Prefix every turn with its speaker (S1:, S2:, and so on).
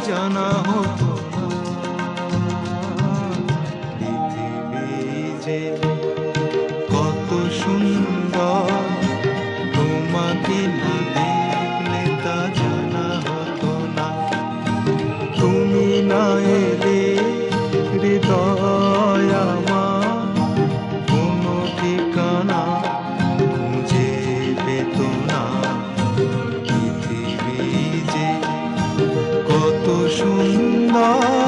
S1: জানা হতো না পৃথিবী যে কত সুন্দর, তোমাকে না দেখলে তা জানা হতো না। তুমি না এলে হৃদয় আমার কোনো ঠিকানা খুঁজে পেত না। পৃথিবী যে কত সুন্দর,